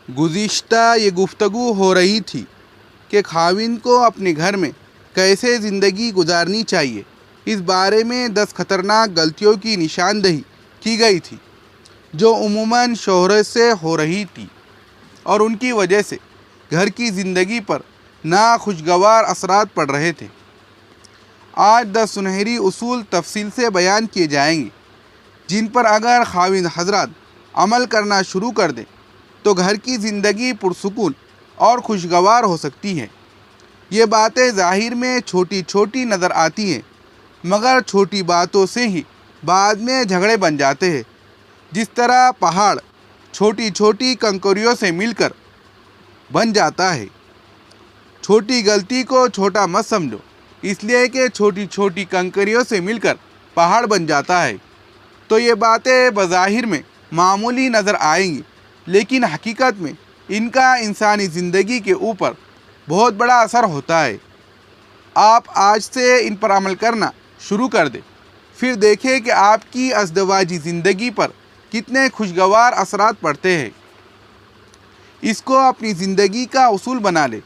گزشتہ یہ گفتگو ہو رہی تھی کہ خاوند کو اپنے گھر میں کیسے زندگی گزارنی چاہیے، اس بارے میں 10 خطرناک غلطیوں کی نشاندہی کی گئی تھی جو عموماً شوہر سے ہو رہی تھی اور ان کی وجہ سے گھر کی زندگی پر ناخوشگوار اثرات پڑ رہے تھے۔ آج 10 سنہری اصول تفصیل سے بیان کیے جائیں گے جن پر اگر خاوند حضرات عمل کرنا شروع کر دیں تو گھر کی زندگی پرسکون اور خوشگوار ہو سکتی ہے۔ یہ باتیں ظاہر میں چھوٹی چھوٹی نظر آتی ہیں، مگر چھوٹی باتوں سے ہی بعد میں جھگڑے بن جاتے ہیں۔ جس طرح پہاڑ چھوٹی چھوٹی کنکریوں سے مل کر بن جاتا ہے۔ چھوٹی غلطی کو چھوٹا مت سمجھو، اس لیے کہ چھوٹی چھوٹی کنکریوں سے مل کر پہاڑ بن جاتا ہے۔ تو یہ باتیں بظاہر میں معمولی نظر آئیں گی، لیکن حقیقت میں ان کا انسانی زندگی کے اوپر بہت بڑا اثر ہوتا ہے۔ آپ آج سے ان پر عمل کرنا شروع کر دیں، پھر دیکھیں کہ آپ کی ازدواجی زندگی پر کتنے خوشگوار اثرات پڑتے ہیں۔ اس کو اپنی زندگی کا اصول بنا لیں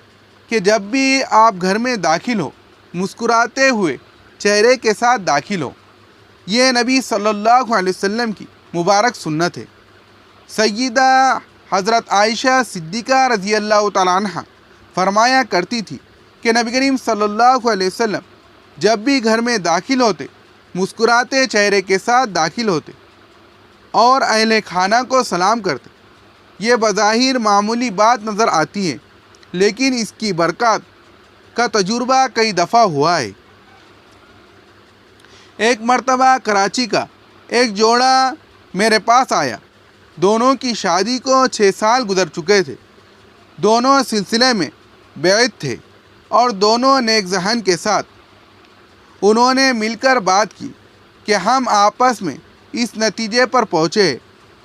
کہ جب بھی آپ گھر میں داخل ہو، مسکراتے ہوئے چہرے کے ساتھ داخل ہو۔ یہ نبی صلی اللہ علیہ وسلم کی مبارک سنت ہے۔ سیدہ حضرت عائشہ صدیقہ رضی اللہ تعالیٰ عنہ فرمایا کرتی تھی کہ نبی کریم صلی اللہ علیہ وسلم جب بھی گھر میں داخل ہوتے، مسکراتے چہرے کے ساتھ داخل ہوتے اور اہل خانہ کو سلام کرتے۔ یہ بظاہر معمولی بات نظر آتی ہے، لیکن اس کی برکات کا تجربہ کئی دفعہ ہوا ہے۔ ایک مرتبہ کراچی کا ایک جوڑا میرے پاس آیا۔ دونوں کی شادی کو 6 سال گزر چکے تھے۔ دونوں سلسلے میں بیعت تھے اور دونوں نیک ذہن کے ساتھ انہوں نے مل کر بات کی کہ ہم آپس میں اس نتیجے پر پہنچے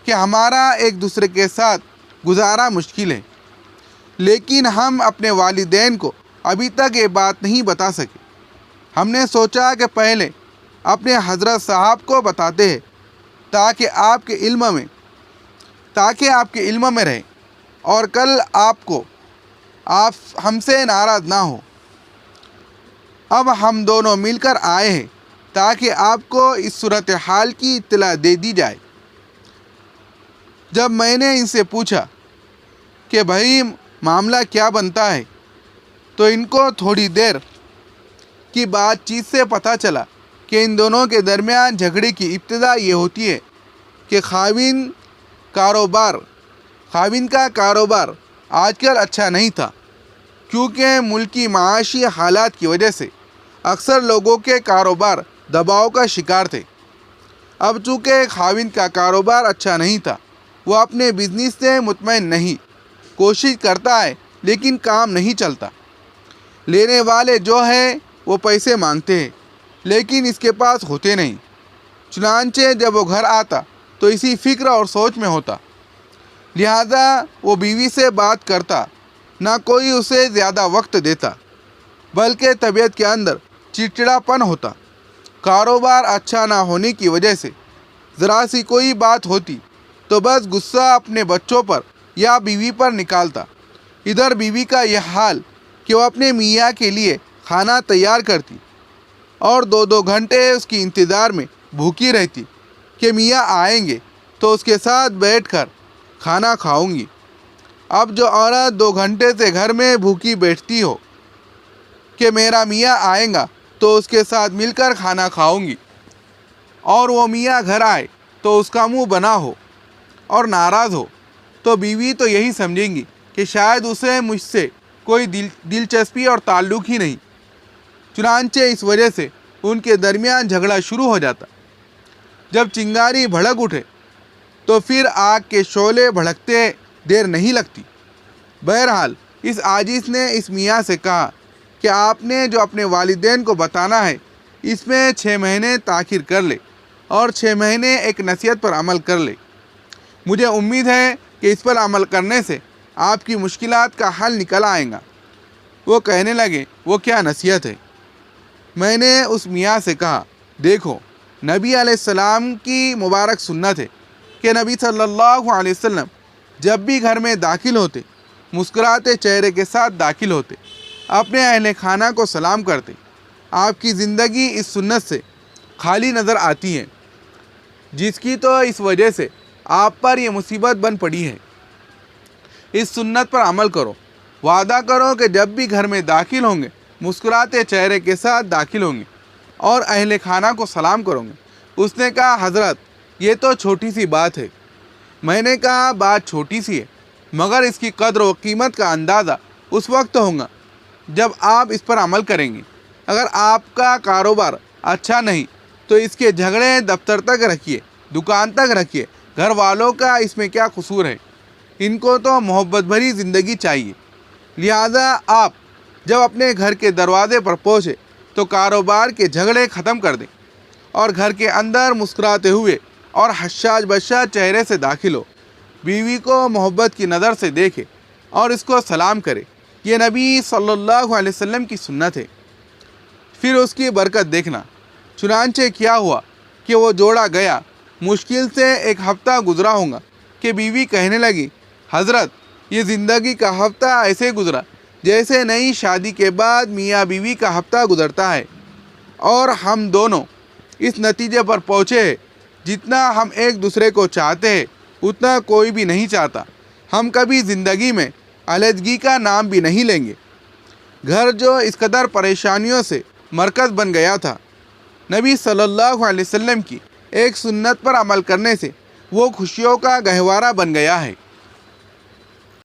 کہ ہمارا ایک دوسرے کے ساتھ گزارا مشکل ہے، لیکن ہم اپنے والدین کو ابھی تک یہ بات نہیں بتا سکے۔ ہم نے سوچا کہ پہلے اپنے حضرت صاحب کو بتاتے ہیں تاکہ آپ کے علم میں رہیں اور کل آپ ہم سے ناراض نہ ہو۔ اب ہم دونوں مل کر آئے ہیں تاکہ آپ کو اس صورتحال کی اطلاع دے دی جائے۔ جب میں نے ان سے پوچھا کہ بھائی معاملہ کیا بنتا ہے، تو ان کو تھوڑی دیر کی بات چیت سے پتہ چلا کہ ان دونوں کے درمیان جھگڑے کی ابتدا یہ ہوتی ہے کہ خاوند کا کاروبار آج کل اچھا نہیں تھا، کیونکہ ملکی معاشی حالات کی وجہ سے اکثر لوگوں کے کاروبار دباؤ کا شکار تھے۔ اب چونکہ خاوند کا کاروبار اچھا نہیں تھا، وہ اپنے بزنس سے مطمئن نہیں، کوشش کرتا ہے لیکن کام نہیں چلتا۔ لینے والے جو ہیں وہ پیسے مانگتے ہیں لیکن اس کے پاس ہوتے نہیں۔ چنانچہ جب وہ گھر آتا تو اسی فکر اور سوچ میں ہوتا، لہذا وہ بیوی سے بات کرتا نہ کوئی اسے زیادہ وقت دیتا، بلکہ طبیعت کے اندر چڑچڑاپن ہوتا۔ کاروبار اچھا نہ ہونے کی وجہ سے ذرا سی کوئی بات ہوتی تو بس غصہ اپنے بچوں پر یا بیوی پر نکالتا۔ ادھر بیوی کا یہ حال کہ وہ اپنے میاں کے لیے کھانا تیار کرتی اور 2 گھنٹے اس کی انتظار میں بھوکی رہتی کہ میاں آئیں گے تو اس کے ساتھ بیٹھ کر کھانا کھاؤں گی۔ اب جو عورت 2 گھنٹے سے گھر میں بھوکی بیٹھتی ہو کہ میرا میاں آئیں گا تو اس کے ساتھ مل کر کھانا کھاؤں گی، اور وہ میاں گھر آئے تو اس کا منہ بنا ہو اور ناراض ہو، تو بیوی تو یہی سمجھیں گی کہ شاید اسے مجھ سے کوئی دلچسپی اور تعلق ہی نہیں۔ چنانچہ اس وجہ سے ان کے درمیان جھگڑا شروع ہو جاتا۔ جب چنگاری بھڑک اٹھے تو پھر آگ کے شعلے بھڑکتے دیر نہیں لگتی۔ بہرحال اس عاجز نے اس میاں سے کہا کہ آپ نے جو اپنے والدین کو بتانا ہے اس میں 6 مہینے تاخیر کر لے اور 6 مہینے ایک نصیحت پر عمل کر لے۔ مجھے امید ہے کہ اس پر عمل کرنے سے آپ کی مشکلات کا حل نکل آئے گا۔ وہ کہنے لگے، وہ کیا نصیحت ہے؟ میں نے اس میاں سے کہا، دیکھو نبی علیہ السلام کی مبارک سنت ہے کہ نبی صلی اللہ علیہ وسلم جب بھی گھر میں داخل ہوتے مسکراتے چہرے کے ساتھ داخل ہوتے، اپنے اہل خانہ کو سلام کرتے۔ آپ کی زندگی اس سنت سے خالی نظر آتی ہے، جس کی تو اس وجہ سے آپ پر یہ مصیبت بن پڑی ہے۔ اس سنت پر عمل کرو، وعدہ کرو کہ جب بھی گھر میں داخل ہوں گے مسکراتے چہرے کے ساتھ داخل ہوں گے اور اہل خانہ کو سلام کرو گے۔ اس نے کہا حضرت یہ تو چھوٹی سی بات ہے۔ میں نے کہا بات چھوٹی سی ہے مگر اس کی قدر و قیمت کا اندازہ اس وقت ہوگا جب آپ اس پر عمل کریں گے۔ اگر آپ کا کاروبار اچھا نہیں تو اس کے جھگڑے دفتر تک رکھیے، دکان تک رکھیے، گھر والوں کا اس میں کیا قصور ہے؟ ان کو تو محبت بھری زندگی چاہیے۔ لہذا آپ جب اپنے گھر کے دروازے پر پہنچے تو کاروبار کے جھگڑے ختم کر دیں اور گھر کے اندر مسکراتے ہوئے اور حشاش بشاش چہرے سے داخل ہو۔ بیوی کو محبت کی نظر سے دیکھے اور اس کو سلام کرے۔ یہ نبی صلی اللہ علیہ وسلم کی سنت ہے۔ پھر اس کی برکت دیکھنا۔ چنانچہ کیا ہوا کہ وہ جوڑا گیا۔ مشکل سے ایک ہفتہ گزرا ہوگا کہ بیوی کہنے لگی حضرت یہ زندگی کا ہفتہ ایسے گزرا جیسے نئی شادی کے بعد میاں بیوی کا ہفتہ گزرتا ہے، اور ہم دونوں اس نتیجے پر پہنچے ہیں جتنا ہم ایک دوسرے کو چاہتے ہیں اتنا کوئی بھی نہیں چاہتا۔ ہم کبھی زندگی میں علیحدگی کا نام بھی نہیں لیں گے۔ گھر جو اس قدر پریشانیوں سے مرکز بن گیا تھا، نبی صلی اللہ علیہ وسلم کی ایک سنت پر عمل کرنے سے وہ خوشیوں کا گہوارہ بن گیا ہے۔